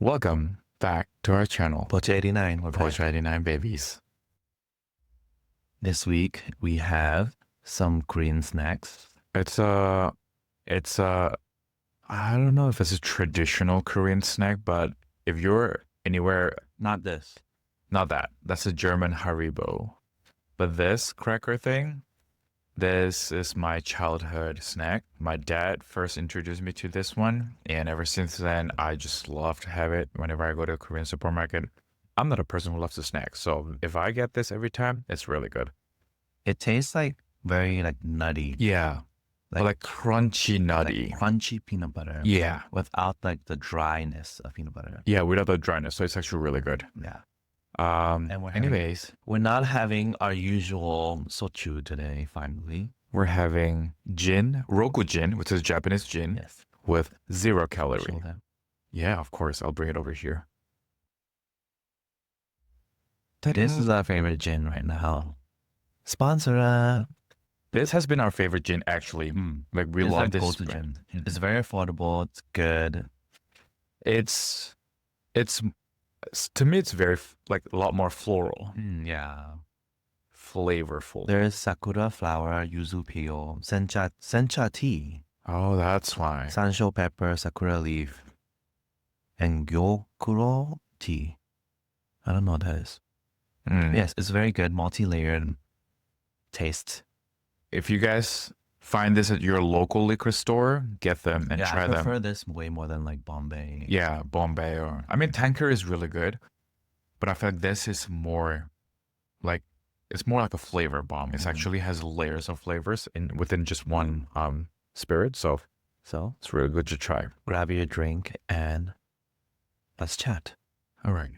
Welcome back to our channel, Poach 89. We're back. Poach 89 Babies. This week we have some Korean snacks. It's a, I don't know if it's a traditional Korean snack, but if you're anywhere, Not this. not that. That's a German Haribo. But this cracker thing, this is my childhood snack. My dad first introduced me to this one, and ever since then, I just love to have it whenever I go to a Korean supermarket. I'm not a person who loves to snack, so if I get this every time, it's really good. It tastes like very nutty. Yeah, like crunchy nutty. Like crunchy peanut butter. Yeah. Without like the dryness of peanut butter. Yeah, without the dryness, so it's actually really good. Yeah. And anyways, We're not having our usual soju today, finally. we're having gin, Roku gin, which is Japanese gin, Yes. with 0 Show calorie. them. Yeah, of course, I'll bring it over here. This is our favorite gin right now. Sponsor us. This has been our favorite gin, actually. Like, we It's love like this go-to brand. gin. It's very affordable. It's good. It's to me, it's very, like, a lot more floral, Yeah. flavorful. There's sakura flower, yuzu peel, sencha tea, Oh, that's why. sansho pepper, sakura leaf, and gyokuro tea. I don't know what that is. Yes, it's very good, multi-layered taste. If you guys find this at your local liquor store, get them and Yeah, try I them. prefer this way more than like Bombay. Yeah, Bombay or I mean Tanker is really good, but I feel like this is more like it's more like a flavor bomb. It actually has layers of flavors within just one spirit, so So it's really good to try. grab your drink and let's chat. All right.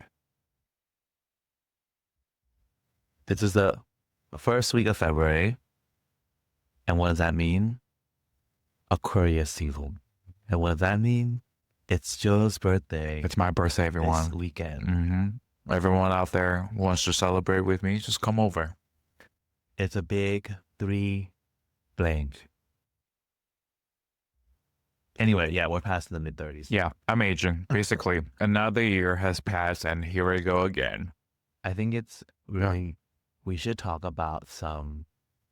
This is the first week of February. And what does that mean? Aquarius season. And what does that mean? It's Joe's birthday. It's my birthday, This everyone. weekend. Everyone out there who wants to celebrate with me, just come over. It's a big 3 blank. Anyway, yeah, we're past the mid-30s. Yeah, I'm aging. Basically, another year has passed, and here we go again. I think it's really, we should talk about some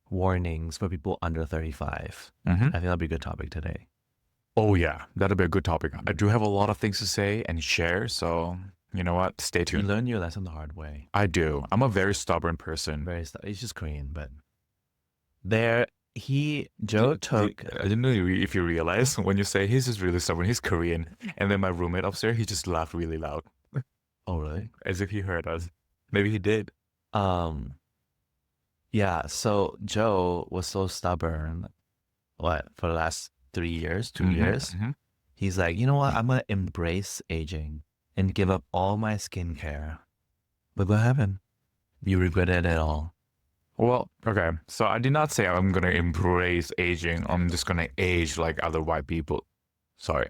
warnings for people under 35. I think that'll be a good topic today. Oh yeah, that'll be a good topic. I do have a lot of things to say and share, so you know what? Stay You tuned. learn your lesson the hard way. I do. I'm a very stubborn person. It's just Korean, but Joe took. I didn't know if you realize when you say he's just really stubborn. He's Korean, and then my roommate upstairs, he just laughed really loud, Oh, really? as if he heard us. Maybe he did. Yeah, so Joe was so stubborn, for the last 3 years, 2 years. He's like, you know what? I'm going to embrace aging and give up all my skincare. But what happened? You regretted it all. Well, okay. So I did not say I'm gonna embrace aging. I'm just gonna age like other white people. Sorry,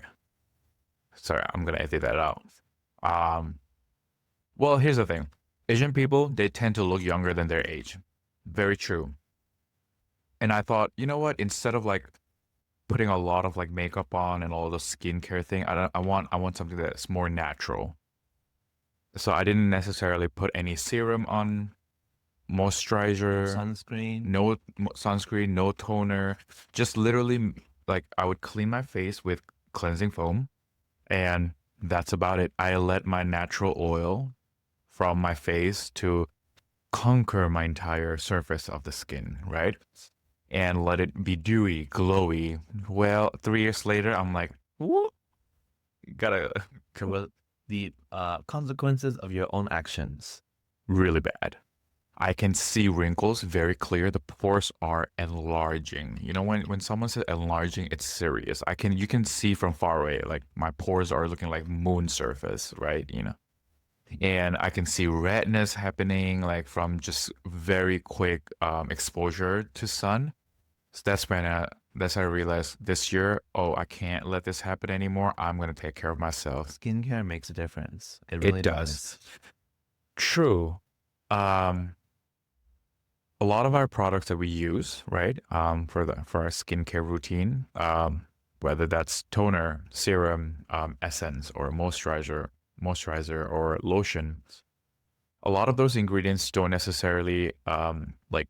I'm gonna edit that out. Well, here's the thing. Asian people, they tend to look younger than their age. Very true. And I thought, you know what? Instead of like putting a lot of like makeup on and all the skincare thing, I want something that's more natural. So I didn't necessarily put any serum on, moisturizer, Sunscreen. no sunscreen, no toner. Just literally like I would clean my face with cleansing foam, and that's about it. I let my natural oil from my face to conquer my entire surface of the skin, right? And let it be dewy, glowy. Well, 3 years later, I'm like, whoop, gotta Well, the consequences of your own actions. really bad. I can see wrinkles very clear. The pores are enlarging. You know, when someone says enlarging, it's serious. You can see from far away, like my pores are looking like moon surface, right? You know, and I can see redness happening like from just very quick exposure to sun. So that's when I realized this year, oh, I can't let this happen anymore. I'm gonna take care of myself. Skincare makes a difference. It really does. True. A lot of our products that we use, right, for our skincare routine, whether that's toner, serum, essence, or moisturizer, moisturizer or lotion, a lot of those ingredients don't necessarily like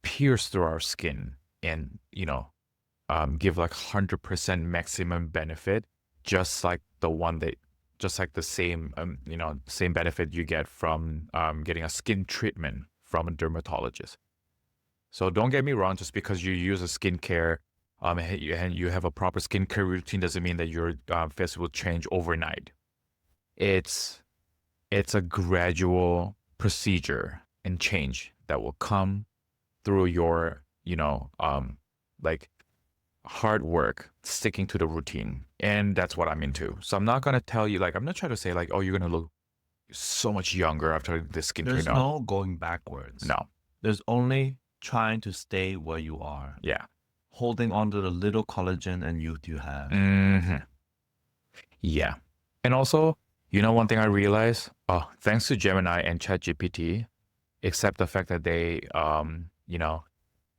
pierce through our skin and give like 100% maximum benefit, just like the same same benefit you get from getting a skin treatment from a dermatologist. So don't get me wrong, just because you use a skincare and you have a proper skincare routine doesn't mean that your face will change overnight. It's it's a gradual procedure and change that will come through your, like hard work, sticking to the routine. And that's what I'm into. So I'm not gonna tell you, like, I'm not trying to say like, oh, you're gonna look so much younger after this skincare. There's No. no going backwards. No. There's only trying to stay where you are, Yeah. holding on to the little collagen and youth you have. hmm Yeah. And also, one thing I realized, thanks to Gemini and ChatGPT, except the fact that they,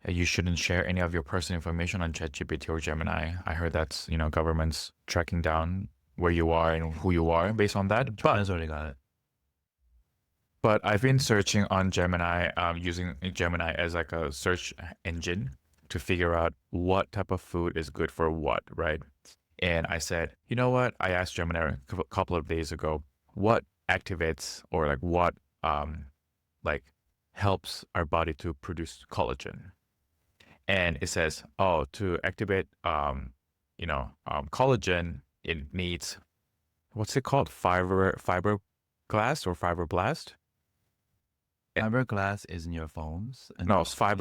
you shouldn't share any of your personal information on ChatGPT or Gemini. I heard that's, governments tracking down where you are and who you are based on that. China's already got it. But I've been searching on Gemini, using Gemini as like a search engine to figure out what type of food is good for what, right? And I said, you know what? I asked Gemini a couple of days ago, what activates or like what like helps our body to produce collagen? And it says, oh, to activate collagen, it needs, what's it called? Fiberglass or fibroblast? Fiberglass is in your phones. No, it's I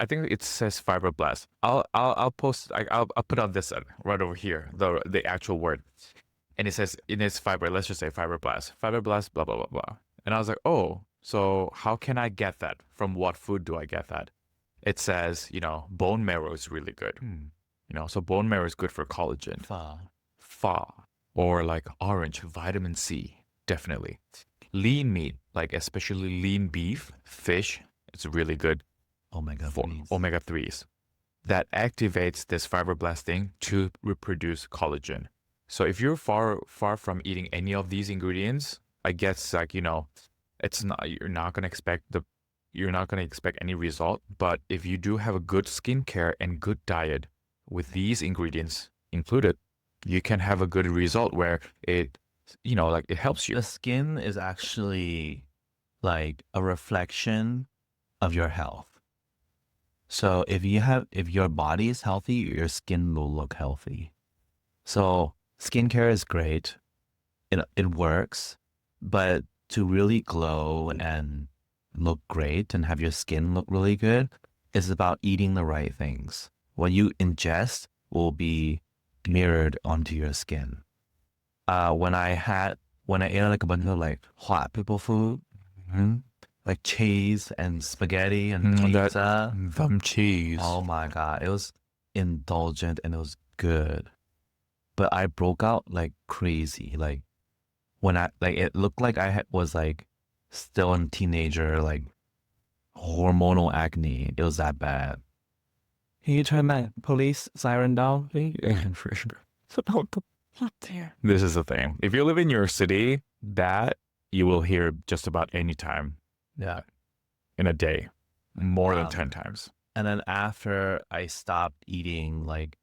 think it says fibroblast. I'll post. I'll put on this right over here. The actual word, and it says in its fiber. Let's just say fibroblast. Fibroblast. Blah blah blah blah. And I was like, oh, so how can I get that? From what food do I get that? It says, bone marrow is really good. So bone marrow is good for collagen. Fa or like orange, vitamin C, definitely. Lean meat, like especially lean beef, fish, it's really good Omega for 3s. omega 3s. That activates this fibroblast thing to reproduce collagen. So if you're far from eating any of these ingredients, I guess like it's not you're not gonna expect any result. But if you do have a good skincare and good diet with these ingredients included, you can have a good result where it like it helps you. The skin is actually like a reflection of your health. So if your body is healthy, your skin will look healthy. So skincare is great. It works, but to really glow and look great and have your skin look really good is about eating the right things. What you ingest will be mirrored onto your skin. When I ate like a bunch of like hot people food, like cheese and spaghetti and pizza, Them cheese. oh my God, it was indulgent and it was good. But I broke out like crazy. Like when it looked like I was like still a teenager, like hormonal acne. It was that bad. Can you turn that police siren down, please? For sure. So don't go up there. This is the thing. If you live in your city, that you will hear just about any time Yeah. in a day, more than 10 times. And then after I stopped eating like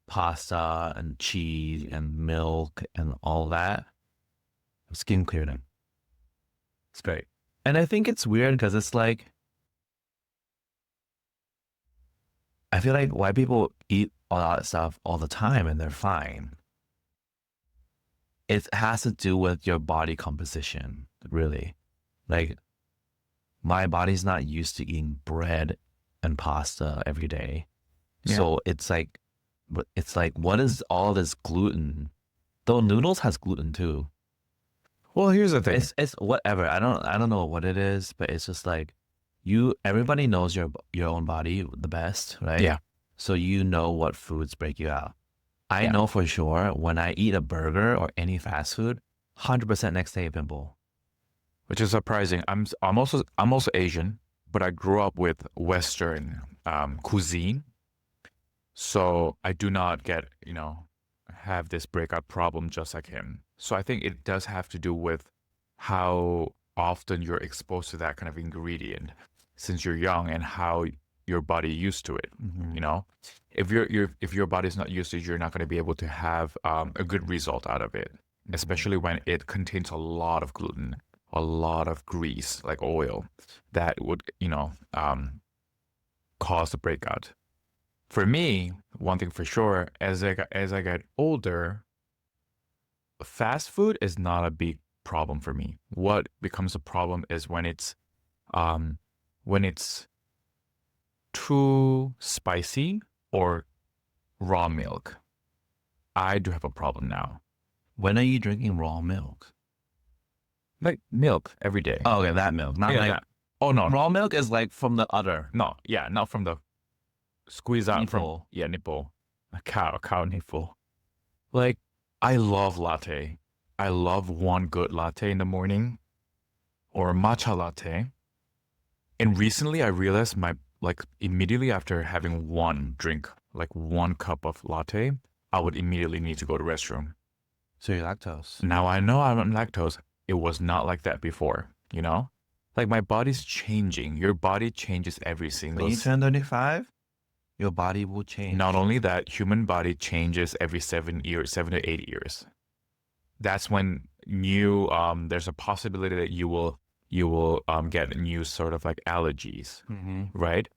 pasta and cheese and milk and all that, skin clearing. It's great. And I think it's weird because it's like, I feel like white people eat all that stuff all the time and they're fine. It has to do with your body composition, really. Like, my body's not used to eating bread and pasta every day. Yeah. So it's like, what is all this gluten? Though noodles has gluten too. Well, here's the thing. It's whatever. I don't know what it is, but it's just like everybody knows your own body the best, right? Yeah. So you know what foods break you out. I Yeah. know for sure when I eat a burger or any fast food, 100% next day a pimple. Which is surprising. I'm also Asian, but I grew up with Western cuisine, so I do not have this breakout problem just like him. So I think it does have to do with how often you're exposed to that kind of ingredient since you're young and how your body used to it. You know, if if your body's not used to it, you're not going to be able to have a good result out of it, especially when it contains a lot of gluten, a lot of grease, like oil, that would, cause a breakout. For me, one thing for sure, as I get older, fast food is not a big problem for me. What becomes a problem is um when it's too spicy or raw milk. I do have a problem now. When are you drinking raw milk? Like milk every day. Oh, okay, that milk. Not Yeah, like that. Oh no, raw milk is like from the udder. no, yeah, not from the squeeze out from Nipple. nipple, a cow nipple. Like I love latte. I love one good latte in the morning or a matcha latte. And recently I realized like immediately after having one drink, like one cup of latte, I would immediately need to go to the restroom. So you're lactose. Now I know I'm on lactose. It was not like that before, you know? Like my body's changing. Your body changes every single When you turn 35, your body will change. Not only that, human body changes every 7 years, 7 to 8 years. That's when there's a possibility that you will get new sort of like allergies, right?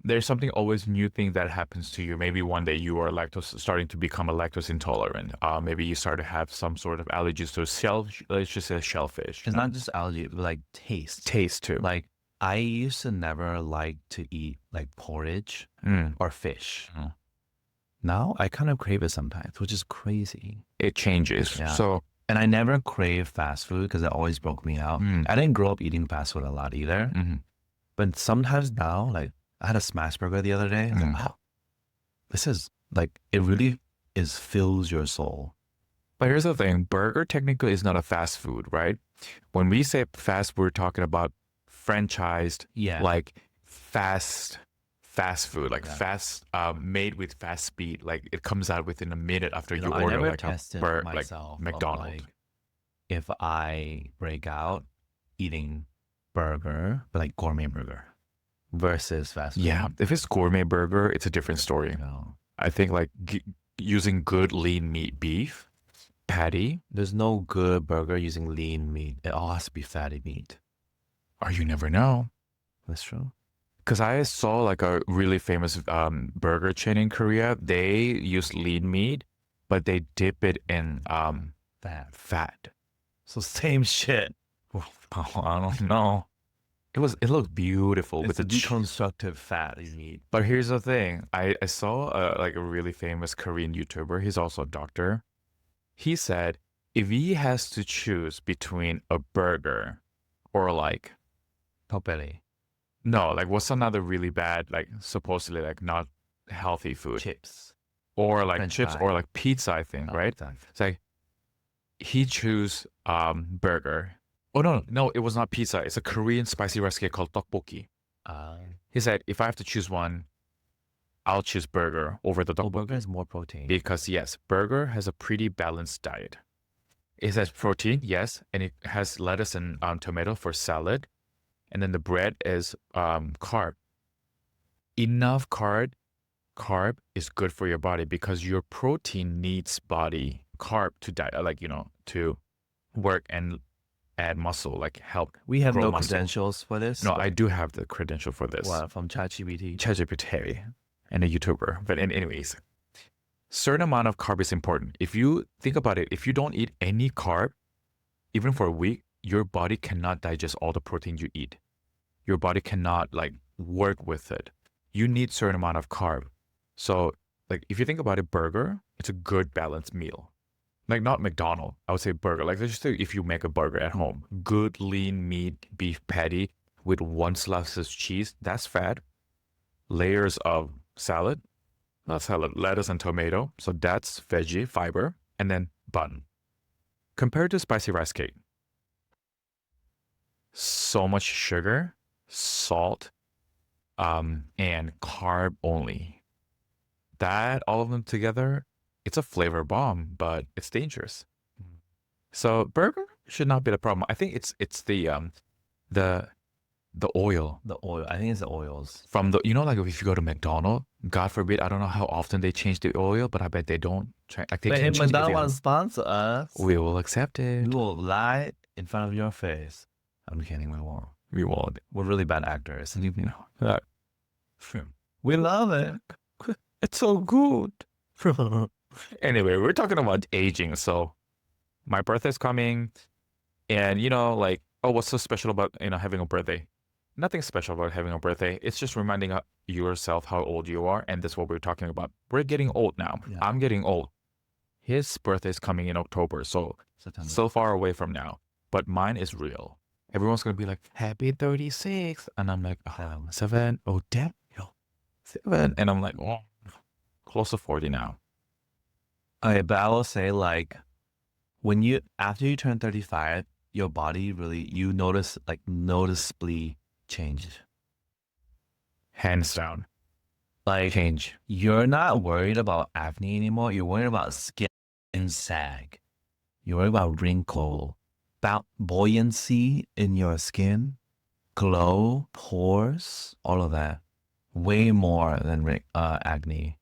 There's something always new thing that happens to you. Maybe one day you are starting to become a lactose intolerant. Maybe you start to have some sort of allergies to let's just say shellfish. It's not just allergy, but like taste. Taste too. Like I used to never like to eat like porridge or fish. Now I kind of crave it sometimes, which is crazy. It changes. Yeah. So, and I never crave fast food because it always broke me out. I didn't grow up eating fast food a lot either. But sometimes now, like I had a smash burger the other day. I was like, wow, this is like, it really fills your soul. but here's the thing, burger technically is not a fast food, right? When we say fast, we're talking about franchised, like fast food, like fast, made with fast speed. Like it comes out within a minute after you order, I never like tested myself like McDonald's. Like, if I break out eating burger, but like gourmet burger versus fast food. Yeah, if it's gourmet burger, it's a different story. No. I think like using good lean meat beef patty. There's no good burger using lean meat. It all has to be fatty meat. Or you never know. That's true. Because I saw like a really famous burger chain in Korea. They use lean meat, but they dip it in fat. So same shit. I don't know. It looked beautiful with It's the deconstructive fat you need. But here's the thing. I saw like a really famous Korean YouTuber. He's also a doctor. He said if he has to choose between a burger or like Topeli. no, like what's another really bad, like supposedly like not healthy food? Chips. Or like French chips fry. or like pizza, I think, right? Exactly. It's like he choose burger. Oh no, it was not pizza. It's a Korean spicy rice cake called tteokbokki. He said if I have to choose one, I'll choose burger over the tteokbokki. Burger has more protein. Because yes, burger has a pretty balanced diet. It has protein, yes, and it has lettuce and tomato for salad. And then the bread is carb. Enough carb is good for your body because your protein needs body carb to to work and add muscle, like help. We have grow no muscle. credentials for this. No, I do have the credential for this. What, from ChatGPT? ChatGPT and a YouTuber. But anyways, certain amount of carb is important. If you think about it, if you don't eat any carb, even for a week, your body cannot digest all the protein you eat. Your body cannot like work with it. You need certain amount of carb. So like if you think about it, burger, it's a good balanced meal. Like not McDonald's, I would say burger. Like let's just say if you make a burger at home, good lean meat beef patty with one slice of cheese, that's fat. Layers of salad, not salad, lettuce and tomato. So that's veggie, fiber, and then bun. Compared to spicy rice cake, so much sugar, salt, and carb only. That all of them together, it's a flavor bomb, but it's dangerous. So burger should not be the problem. I think it's the oil The oil. I think it's the oils. from the, like if you go to McDonald's, God forbid, I don't know how often they change the oil, but I bet they don't. Like they But can if change McDonald's every wants to sponsor us, We will accept we it. will lie in front of your face. I'm kidding, we won't. We won't. We're really bad actors. You know. We love it. It's so good. Anyway, we're talking about aging. So my birthday's coming, and like, oh, what's so special about having a birthday? Nothing special about having a birthday. It's just reminding yourself how old you are, and that's what we're talking about. We're getting old now. Yeah. I'm getting old. His birthday's coming in October, so September. so far away from now. But mine is real. Everyone's gonna be like, "Happy 36," and I'm like, "Oh, 7. Oh, damn, 7." And I'm like, "Oh, close to 40 now." Okay, but I will say, like, after you turn 35, your body really, you notice, like, noticeably change. Hands down, Like, change. you're not worried about acne anymore. You're worried about skin sag. You're worried about wrinkle, about buoyancy in your skin, glow, pores, all of that. Way more than acne.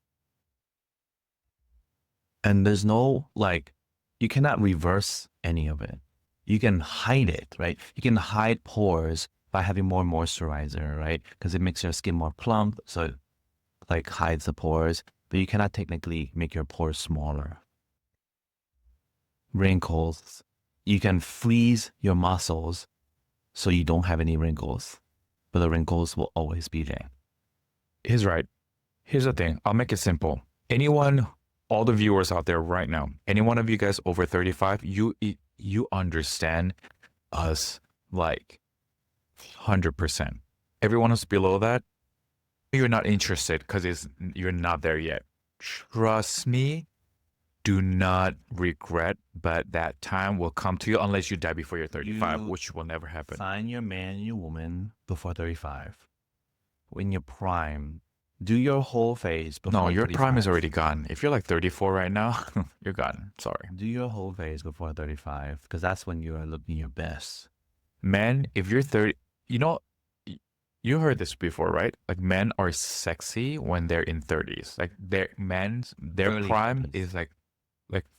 And there's no, like, you cannot reverse any of it. You can hide it, right? You can hide pores by having more moisturizer, right? Because it makes your skin more plump, so it, like, hides the pores. But you cannot technically make your pores smaller. Wrinkles. You can freeze your muscles so you don't have any wrinkles, but the wrinkles will always be there. He's right. Here's the thing. I'll make it simple. Anyone, all the viewers out there right now, any one of you guys over 35, you understand us like 100%. Everyone who's below that, you're not interested because you're not there yet. Trust me, do not regret, but that time will come to you unless you die before you're 35, which will never happen. Find your man and your woman before 35. In your prime, do your whole phase before No, your 35. prime is already gone. If you're like 34 right now, you're gone. Sorry. Do your whole phase before 35 because that's when you are looking your best. Men, if you're 30, you heard this before, right? Like men are sexy when they're in 30s. Like their Early prime 30s. is like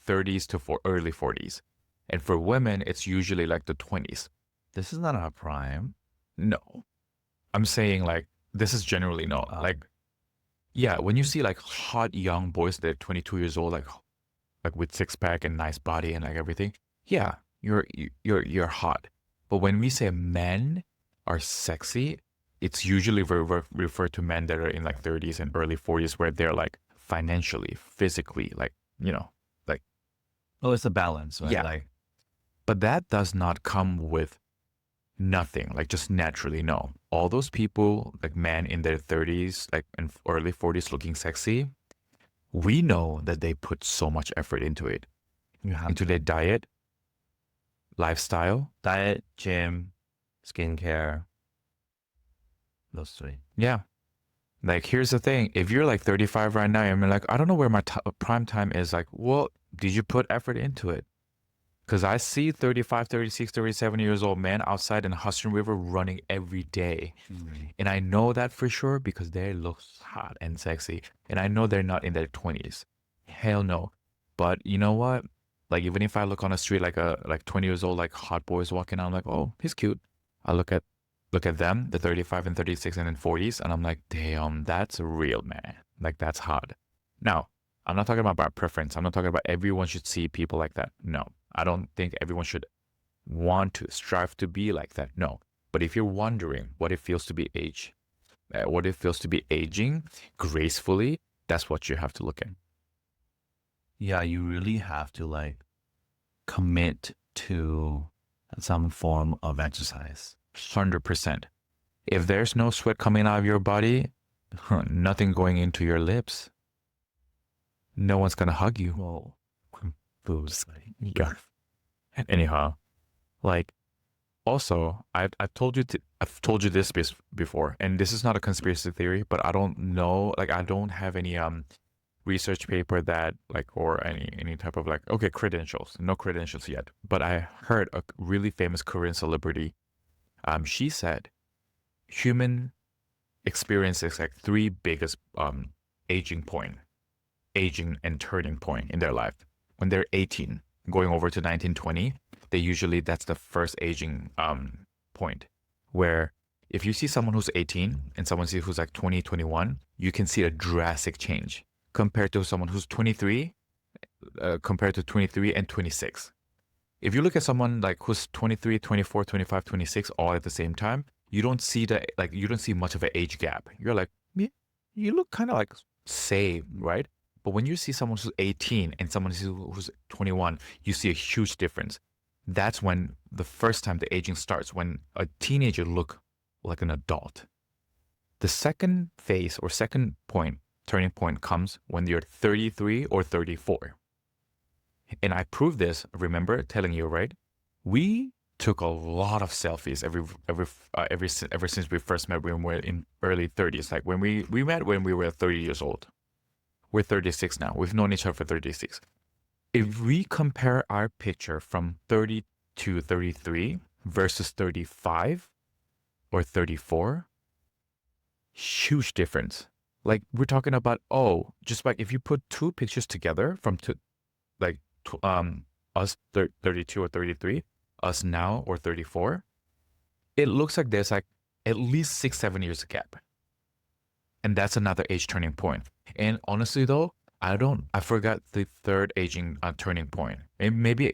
30s to early 40s. And for women, it's usually like the 20s. This is not our prime. No. I'm saying like this is generally known. Like yeah, when you see like hot young boys that are 22 years old, like with six pack and nice body and like everything, yeah, you're hot. But when we say men are sexy, it's usually referred to men that are in like 30s and early 40s where they're like financially, physically, like, like. Oh, it's a balance, right? Yeah. Like, but that does not come with nothing, like just naturally, no. All those people, like men in their 30s, like in early 40s looking sexy, we know that they put so much effort into it, into their diet, lifestyle. Diet, gym, skincare. Those three. Yeah. Like, here's the thing. If you're like 35 right now, I'm like, I don't know where my prime time is. Like, well, did you put effort into it? Because I see 35, 36, 37 years old men outside in Hudson River running every day. Mm-hmm. And I know that for sure because they look hot and sexy. And I know they're not in their 20s. Hell no. But you know what? Like, even if I look on the street like 20 years old, like hot boys walking out, I'm like, oh, he's cute. I look at them, the 35 and 36 and then 40s, and I'm like, damn, that's a real man. Like, that's hot. Now, I'm not talking about preference. I'm not talking about everyone should see people like that. No, I don't think everyone should want to strive to be like that. No. But if you're wondering what it feels to be aging gracefully, that's what you have to look at. Yeah, you really have to like commit to some form of exercise. 100%. If there's no sweat coming out of your body, nothing going into your lips, no one's gonna hug you. Well, booze. Yeah. Anyhow, like, also, I've told you this before, and this is not a conspiracy theory, but I don't know, like, I don't have any research paper that like, or any type of like, okay, credentials, no credentials yet, but I heard a really famous Korean celebrity. She said human experiences like three biggest aging and turning point in their life. When they're 18, going over to 1920, that's the first aging point, where if you see someone who's 18 and someone who's like 20, 21, you can see a drastic change compared to someone who's 23, compared to 23 and 26. If you look at someone like who's 23, 24, 25, 26 all at the same time, you don't see much of an age gap. You're like, you look kind of like same, right? But when you see someone who's 18 and someone who's 21, you see a huge difference. That's when the first time the aging starts, when a teenager look like an adult. The second phase or second point, turning point, comes when you're 33 or 34. And I proved this, remember telling you, right? We took a lot of selfies ever since we first met when we were in early 30s. Like when we met when we were 30 years old. We're 36 now. We've known each other for 36. If we compare our picture from 30 to 33 versus 35 or 34, huge difference. Like we're talking about, just like if you put two pictures together from us 32 or 33, us now or 34, it looks like there's like at least 6-7 years of gap. And that's another age turning point. And honestly though, I forgot the third aging turning point. And maybe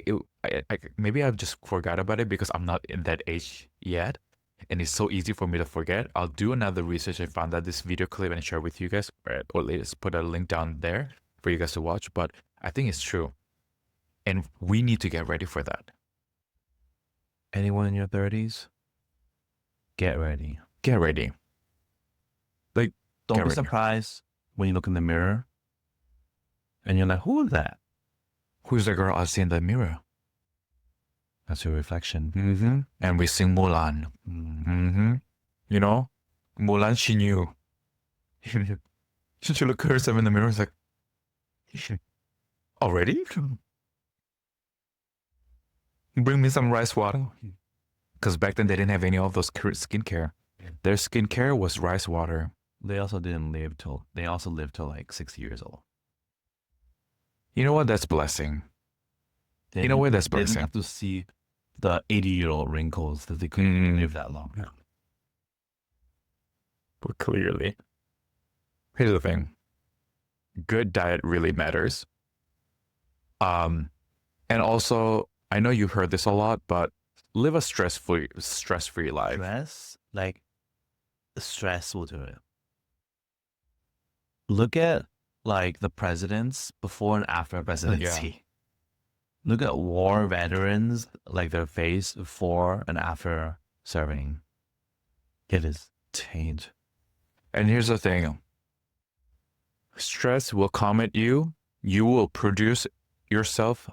I've just forgot about it because I'm not in that age yet. And it's so easy for me to forget. I'll do another research. I found out this video clip and share with you guys, or let's put a link down there for you guys to watch. But I think it's true. And we need to get ready for that. Anyone in your 30s? Get ready. Get ready. Like, don't be surprised when you look in the mirror and you're like, who is that? Who's the girl I see in the mirror? That's your reflection. Mm-hmm. And we sing Mulan. Mm-hmm. You know, Mulan, she knew. She looked at herself in the mirror and was like, already? Bring me some rice water. Because back then they didn't have any of those skincare. Their skincare was rice water. They also lived till like 60 years old. You know what? That's blessing. In a way, that's blessing. They didn't have to see the 80-year-old wrinkles that they couldn't live that long. Yeah. But clearly, here's the thing. Good diet really matters. And also, I know you heard this a lot, but live a stress-free life. Stress will do it. Look at like the presidents before and after presidency. Yeah. Look at war veterans, like their face before and after serving. It is changed. And here's the thing. Stress will come at you. You will produce yourself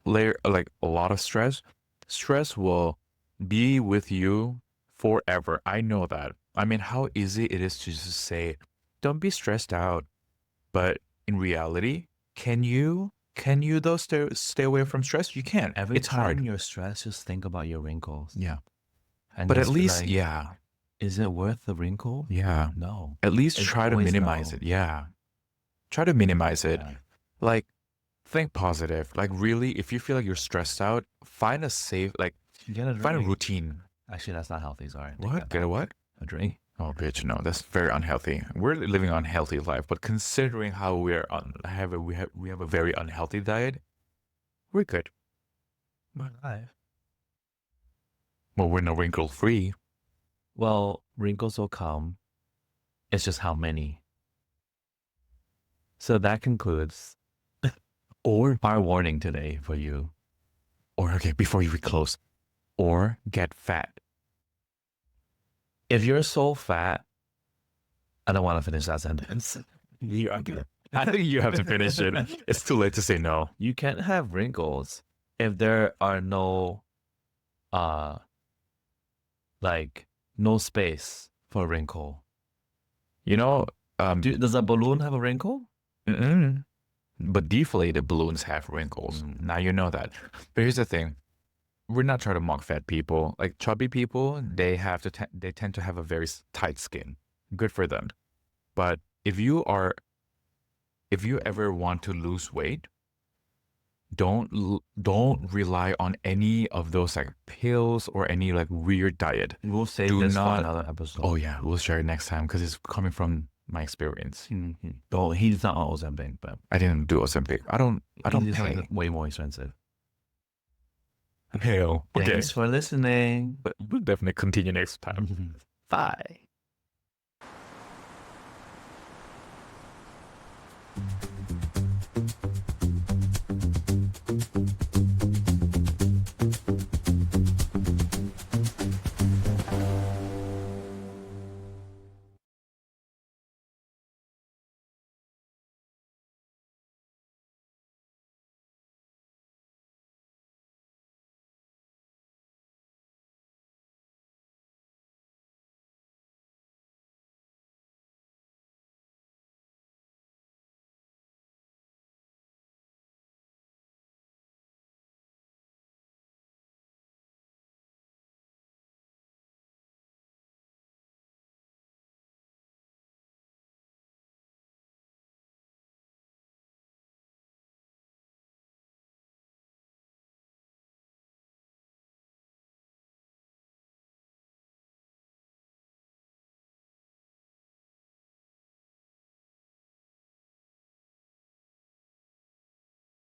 like a lot of stress. Stress will be with you forever. I know that. I mean, how easy it is to just say, don't be stressed out. But in reality, can you though stay away from stress? You can. It's hard. You're stressed, just think about your wrinkles. Yeah. And but at least, yeah. Is it worth the wrinkle? Yeah. No. At least try to minimize it. Yeah. Try to minimize it. Yeah. Like, think positive. Like, really, if you feel like you're stressed out, find a safe, like, find a routine. Actually, that's not healthy. Sorry. What? Get a what? A drink. Oh, bitch, no, that's very unhealthy. We're living an unhealthy life, but considering how we have a very unhealthy diet, we're good. We're alive. Well, we're no wrinkle free. Well, wrinkles will come. It's just how many. So that concludes our warning today for you. Or, okay, before we close, or get fat. If you're so fat, I don't want to finish that sentence. I think you have to finish it. It's too late to say no. You can't have wrinkles if there are no, no space for a wrinkle. You know, does a balloon have a wrinkle? Mm-mm. But deflated balloons have wrinkles. Now you know that. But here's the thing. We're not trying to mock fat people. Like chubby people, they tend to have a very tight skin. Good for them. But if you ever want to lose weight, don't rely on any of those like pills or any like weird diet. We'll save Do this for not- another episode. Oh yeah, we'll share it next time because it's coming from my experience. Oh, he's not on Ozempic, but I didn't do Ozempic. I don't he's pay. like way more expensive. Hell. Okay. Thanks for listening. But we'll definitely continue next time. Bye.